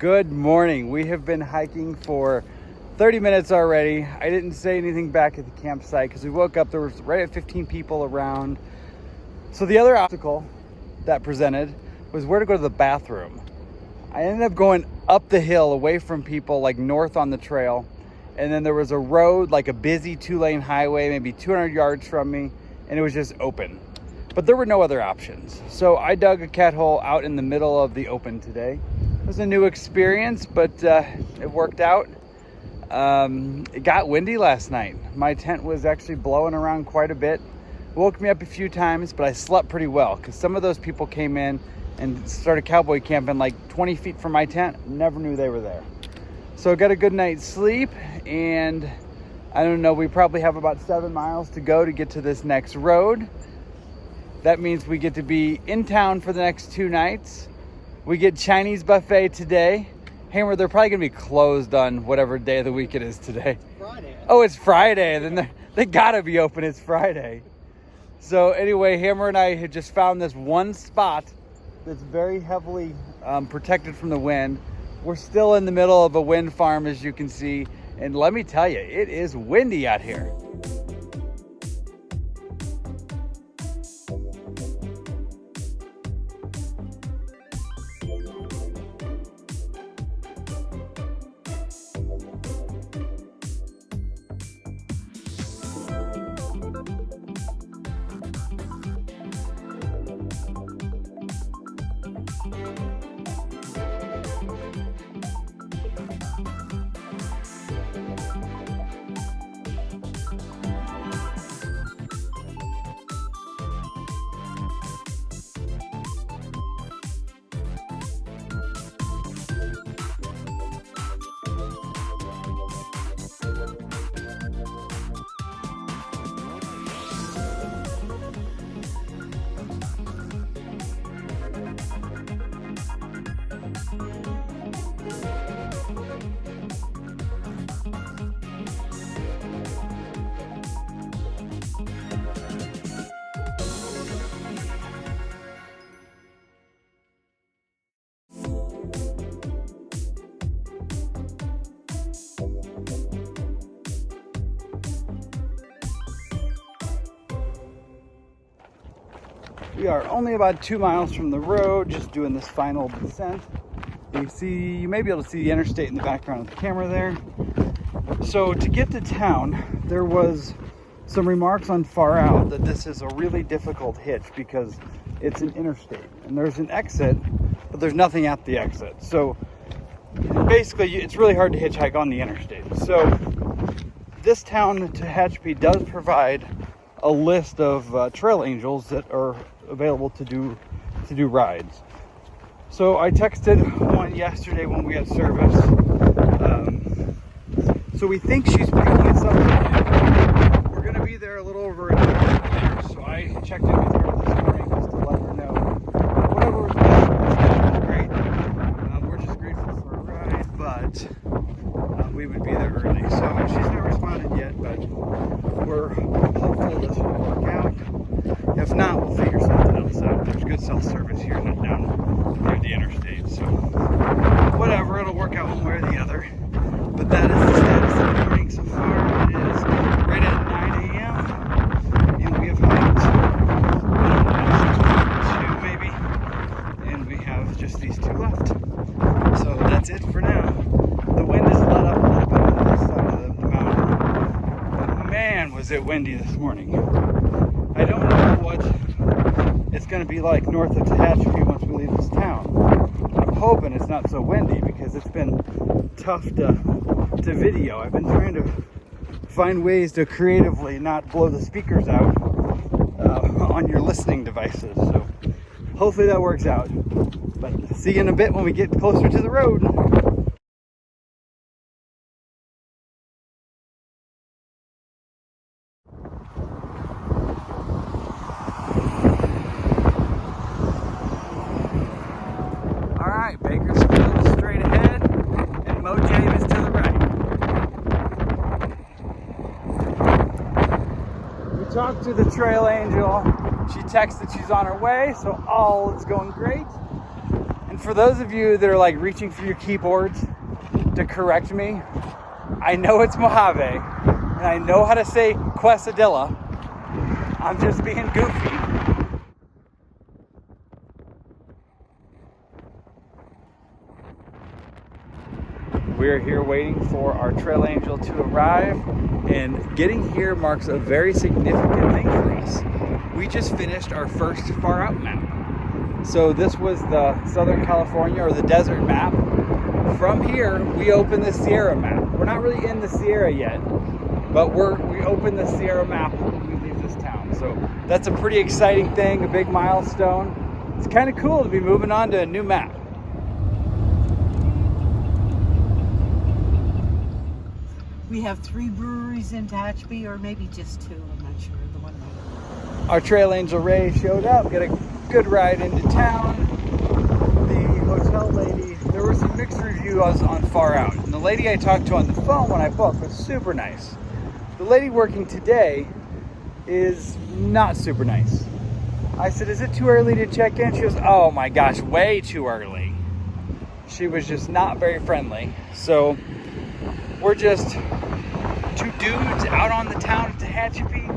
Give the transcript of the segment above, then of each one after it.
Good morning. We have been hiking for 30 minutes already. I didn't say anything back at the campsite because we woke up, there was right at 15 people around. So the other obstacle that presented was where to go to the bathroom. I ended up going up the hill away from people, like north on the trail. And then there was a road, like a busy 2-lane highway, maybe 200 yards from me, and it was just open. But there were no other options. So I dug a cat hole out in the middle of the open today. It was a new experience, but it worked out. It got windy last night. My tent was actually blowing around quite a bit. Woke me up a few times, but I slept pretty well because some of those people came in and started cowboy camping like 20 feet from my tent. Never knew they were there. So I got a good night's sleep, and I don't know, we probably have about 7 miles to go to get to this next road. That means we get to be in town for the next 2 nights. We get Chinese buffet today. Hammer, they're probably gonna be closed on whatever day of the week it is today. Friday. Oh, it's Friday. Then they gotta be open. It's Friday. So anyway, Hammer and I had just found this one spot that's very heavily protected from the wind. We're still in the middle of a wind farm, as you can see. And let me tell you, it is windy out here. We are only about 2 miles from the road, just doing this final descent. You may be able to see the interstate in the background of the camera there. So to get to town, there was some remarks on FarOut that this is a really difficult hitch because it's an interstate and there's an exit, but there's nothing at the exit. So basically it's really hard to hitchhike on the interstate. So this town, Tehachapi, does provide a list of trail angels that are available to do rides. So I texted one yesterday when we had service. So we think she's picking us up. We're gonna be there a little over an hour. So I checked in with her this morning just to let her know whatever was best was great. We're just grateful for a ride, but we would be there early. So she's not responded yet, but we're hopeful this will work out. If not, we'll figure something else out. There's good cell service here down near the interstate, so whatever, it'll work out one way or the other. But that is the status of the morning so far. It is right at 9 a.m. and we have hiked 6.2 maybe, and we have just these 2 left. So that's it for now. The wind has let up a little bit on this side of the mountain, but man, was it windy this morning. I don't know what it's going to be like north of Tehachapi once we leave this town. I'm hoping it's not so windy because it's been tough to video. I've been trying to find ways to creatively not blow the speakers out on your listening devices. So hopefully that works out. But see you in a bit when we get closer to the road. Bakersfield is straight ahead, and Mojave is to the right. We talked to the trail angel. She texted she's on her way, so all is going great. And And for those of you that are like reaching for your keyboards to correct me, I know it's Mojave, and I know how to say Quesadilla. I'm just being goofy. We're here waiting for our trail angel to arrive, and getting here marks a very significant thing for us. We just finished our first FarOut Map. So this was the Southern California, or the desert map. From here, we open the Sierra map. We're not really in the Sierra yet, but we open the Sierra map when we leave this town. So that's a pretty exciting thing, a big milestone. It's kind of cool to be moving on to a new map. We have 3 breweries in Tehachapi, or maybe just 2, I'm not sure. The one. Our trail angel Ray showed up, got a good ride into town. The hotel lady, there were some mixed reviews on FarOut, and the lady I talked to on the phone when I booked was super nice. The lady working today is not super nice. I said, is it too early to check in? She goes, oh my gosh, way too early. She was just not very friendly. So we're just 2 dudes out on the town of Tehachapi,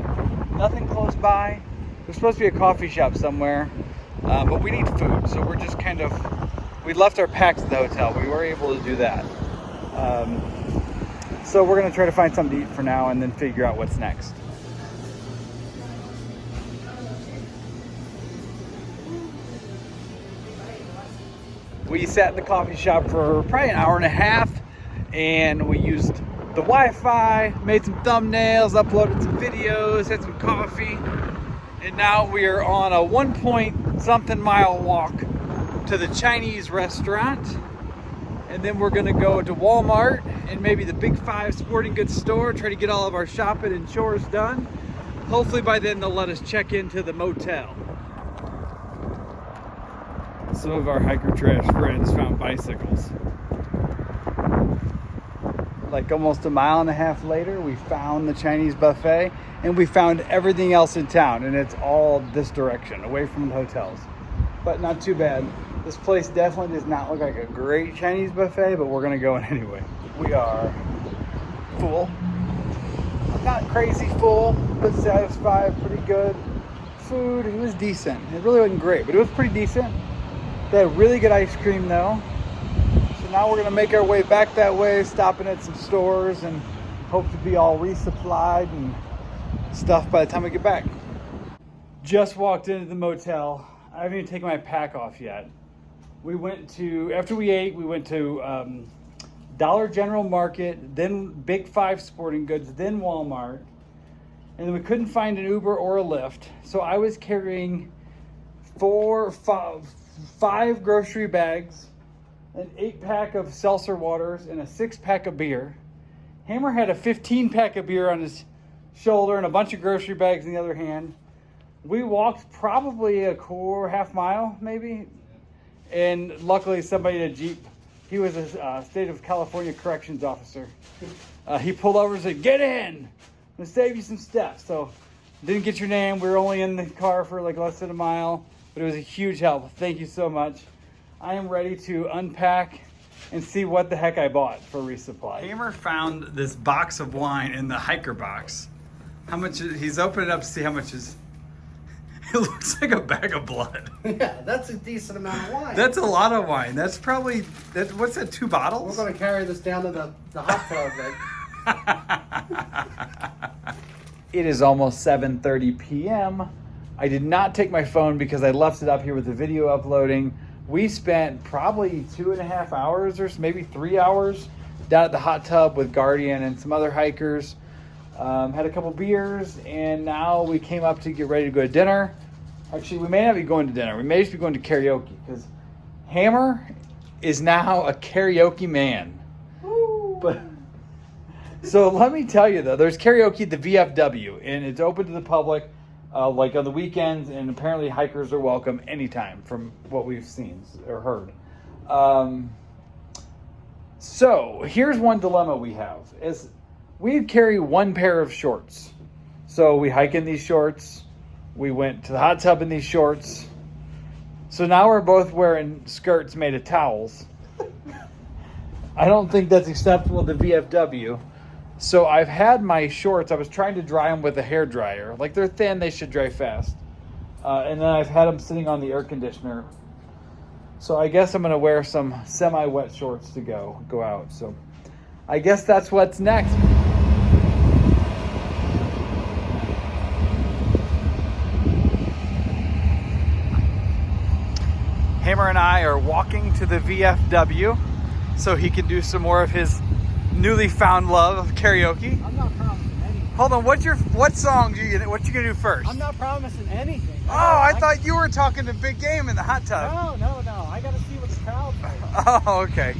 nothing close by. There's supposed to be a coffee shop somewhere, but we need food, so we're just kind of, we left our packs at the hotel. We were able to do that. So we're gonna try to find something to eat for now and then figure out what's next. We sat in the coffee shop for probably an hour and a half, and we used the Wi-Fi, made some thumbnails, uploaded some videos, had some coffee, and now we are on a 1-point-something mile walk to the Chinese restaurant, and then we're gonna go to Walmart and maybe the Big 5 sporting goods store, try to get all of our shopping and chores done. Hopefully by then they'll let us check into the motel. Some of our hiker trash friends found bicycles. Like almost a mile and a half later, we found the Chinese buffet, and we found everything else in town, and it's all this direction, away from the hotels. But not too bad. This place definitely does not look like a great Chinese buffet, but we're gonna go in anyway. We are full. Not crazy full, but satisfied, pretty good. Food, it was decent. It really wasn't great, but it was pretty decent. They had really good ice cream though. Now we're gonna make our way back that way, stopping at some stores, and hope to be all resupplied and stuff by the time we get back. Just walked into the motel. I haven't even taken my pack off yet. We went to, after we ate, we went to Dollar General Market, then Big 5 Sporting Goods, then Walmart, and then we couldn't find an Uber or a Lyft. So I was carrying 5 grocery bags, an 8-pack of seltzer waters, and a 6-pack of beer. Hammer had a 15-pack of beer on his shoulder and a bunch of grocery bags in the other hand. We walked probably a half mile, maybe, and luckily somebody in a Jeep, he was a state of California corrections officer. He pulled over and said, get in, I'm gonna save you some steps. So didn't get your name, we were only in the car for like less than a mile, but it was a huge help. Thank you so much. I am ready to unpack and see what the heck I bought for Resupply. Hamer found this box of wine in the hiker box. How much he's opened it up to see how much is. It looks like a bag of blood. Yeah, that's a decent amount of wine. That's a lot of wine. That's probably, what's that, 2 bottles? We're going to carry this down to the hot tub. It is almost 7:30 p.m. I did not take my phone because I left it up here with the video uploading. We spent probably 2.5 hours or maybe 3 hours down at the hot tub with Guardian and some other hikers. Had a couple beers, and now we came up to get ready to go to dinner. Actually, we may not be going to dinner. We may just be going to karaoke, because Hammer is now a karaoke man. But so let me tell you though, there's karaoke at the VFW, and it's open to the public, like on the weekends, and apparently hikers are welcome anytime from what we've seen or heard. So here's one dilemma we have is we carry 1 pair of shorts. So we hike in these shorts. We went to the hot tub in these shorts. So now we're both wearing skirts made of towels. I don't think that's acceptable to VFW. So I've had my shorts. I was trying to dry them with a hair dryer. Like, they're thin, they should dry fast. And then I've had them sitting on the air conditioner. So I guess I'm gonna wear some semi-wet shorts to go out. So I guess that's what's next. Hammer and I are walking to the VFW so he can do some more of his newly found love of karaoke. I'm not promising anything. Hold on, what song what you gonna do first? I'm not promising anything. Oh, I thought you were talking to Big Game in the hot tub. No. I gotta see what the crowd's like. Oh, okay.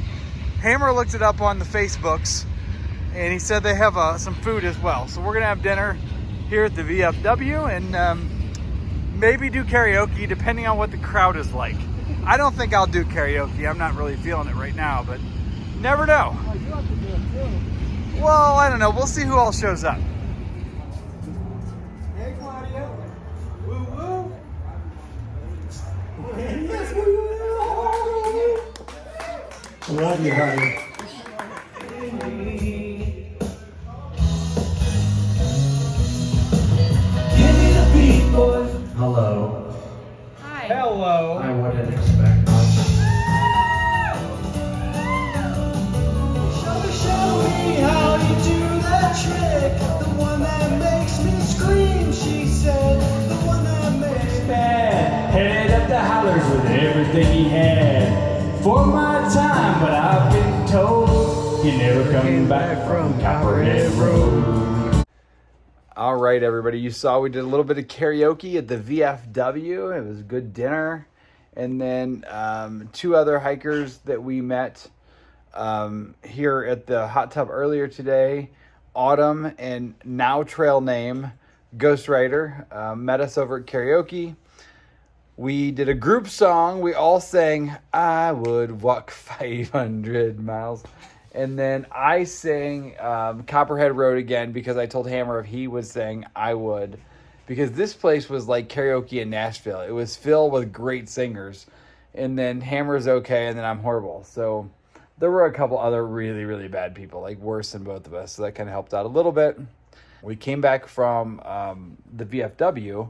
Hammer looked it up on the Facebooks, and he said they have some food as well. So we're gonna have dinner here at the VFW and maybe do karaoke depending on what the crowd is like. I don't think I'll do karaoke. I'm not really feeling it right now, but never know. Oh, you have to do it too. Well, I don't know. We'll see who all shows up. Hey, Claudia. Woo woo. Love you, honey. Give me the beat, boys. Hello. Hi. Hello. I wouldn't expect much. Show me how you do that trick. The one that makes me scream, she said. The one that makes me bad. Headed up the hollers with everything he had. For my time, but I've been told you never come back from Copperhead Road. All right, everybody. You saw we did a little bit of karaoke at the VFW. It was a good dinner. And then 2 other hikers that we met here at the hot tub earlier today. Autumn and now trail name Ghost Rider met us over at karaoke. We did a group song. We all sang, I would walk 500 miles. And then I sang Copperhead Road again because I told Hammer if he would sing, I would. Because this place was like karaoke in Nashville. It was filled with great singers. And then Hammer's okay, and then I'm horrible. So there were a couple other really, really bad people, like worse than both of us. So that kind of helped out a little bit. We came back from the VFW,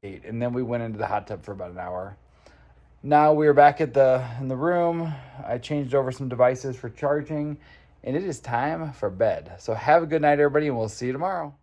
and then we went into the hot tub for about an hour. Now we're back in the room. I changed over some devices for charging, and it is time for bed. So have a good night, everybody, and we'll see you tomorrow.